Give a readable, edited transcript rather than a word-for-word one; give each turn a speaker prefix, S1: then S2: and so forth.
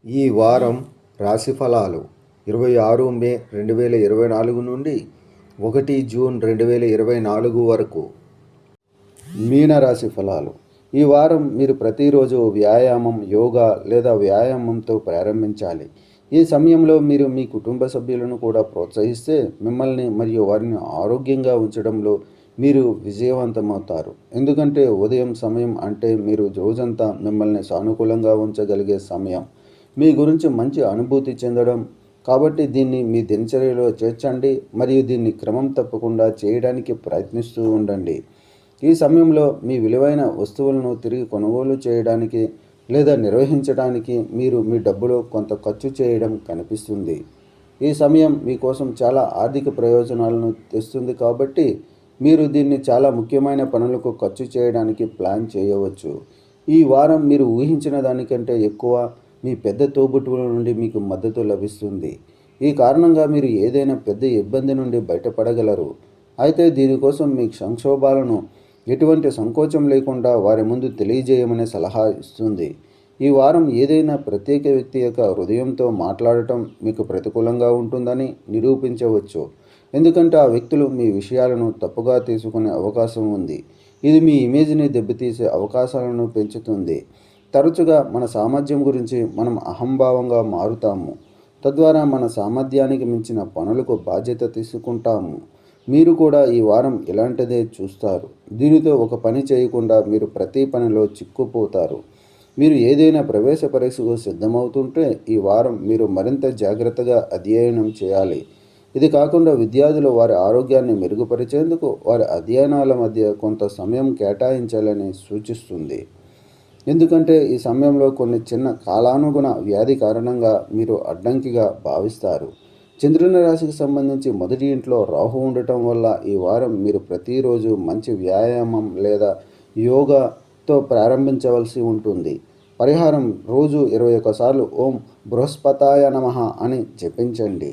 S1: ఈ వారం రాశి ఫలాలు 26 మే 2024 నుండి 1 జూన్ 2024 వరకు. మీనరాశి ఫలాలు. ఈ వారం మీరు ప్రతిరోజు వ్యాయామం, యోగా లేదా వ్యాయామంతో ప్రారంభించాలి. ఈ సమయంలో మీరు మీ కుటుంబ సభ్యులను కూడా ప్రోత్సహిస్తే మిమ్మల్ని మరియు వారిని ఆరోగ్యంగా ఉంచడంలో మీరు విజయవంతమవుతారు. ఎందుకంటే ఉదయం సమయం అంటే మీరు రోజంతా మిమ్మల్ని సానుకూలంగా ఉంచగలిగే సమయం. మీ గురించి మంచి అనుభూతి చెందడం కాబట్టి దీన్ని మీ దినచర్యలో చేర్చండి మరియు దీన్ని క్రమం తప్పకుండా చేయడానికి ప్రయత్నిస్తూ ఉండండి. ఈ సమయంలో మీ విలువైన వస్తువులను తిరిగి కొనుగోలు చేయడానికి లేదా నిర్వహించడానికి మీరు మీ డబ్బులో కొంత ఖర్చు చేయడం కనిపిస్తుంది. ఈ సమయం మీకోసం చాలా ఆర్థిక ప్రయోజనాలను తెస్తుంది కాబట్టి మీరు దీన్ని చాలా ముఖ్యమైన పనులకు ఖర్చు చేయడానికి ప్లాన్ చేయవచ్చు. ఈ వారం మీరు ఊహించిన దానికంటే ఎక్కువ మీ పెద్ద తోబుట్టువుల నుండి మీకు మద్దతు లభిస్తుంది. ఈ కారణంగా మీరు ఏదైనా పెద్ద ఇబ్బంది నుండి బయటపడగలరు. అయితే దీనికోసం మీ సంక్షోభాలను ఎటువంటి సంకోచం లేకుండా వారి ముందు తెలియజేయమనే సలహా ఇస్తుంది. ఈ వారం ఏదైనా ప్రత్యేక వ్యక్తి యొక్క హృదయంతో మాట్లాడటం మీకు ప్రతికూలంగా ఉంటుందని నిరూపించవచ్చు. ఎందుకంటే ఆ వ్యక్తులు మీ విషయాలను తప్పుగా తీసుకునే అవకాశం ఉంది. ఇది మీ ఇమేజ్ని దెబ్బతీసే అవకాశాలను పెంచుతుంది. తరచుగా మన సామర్థ్యం గురించి మనం అహంభావంగా మారుతాము. తద్వారా మన సామర్థ్యానికి మించిన పనులకు బాధ్యత తీసుకుంటాము. మీరు కూడా ఈ వారం ఇలాంటిదే చూస్తారు. దీనితో ఒక పని చేయకుండా మీరు ప్రతి పనిలో చిక్కుపోతారు. మీరు ఏదైనా ప్రవేశ పరీక్షకు సిద్ధమవుతుంటే ఈ వారం మీరు మరింత జాగ్రత్తగా అధ్యయనం చేయాలి. ఇది కాకుండా విద్యార్థులు వారి ఆరోగ్యాన్ని మెరుగుపరిచేందుకు వారి అధ్యయనాల మధ్య కొంత సమయం కేటాయించాలని సూచిస్తుంది. ఎందుకంటే ఈ సమయంలో కొన్ని చిన్న కాలానుగుణ వ్యాధి కారణంగా మీరు అడ్డంకిగా భావిస్తారు. చంద్రుని రాశికి సంబంధించి మొదటి ఇంట్లో రాహు ఉండటం వల్ల ఈ వారం మీరు ప్రతిరోజు మంచి వ్యాయామం లేదా యోగాతో ప్రారంభించవలసి ఉంటుంది. పరిహారం: రోజు 21 సార్లు ఓం బృహస్పతాయ నమః అని జపించండి.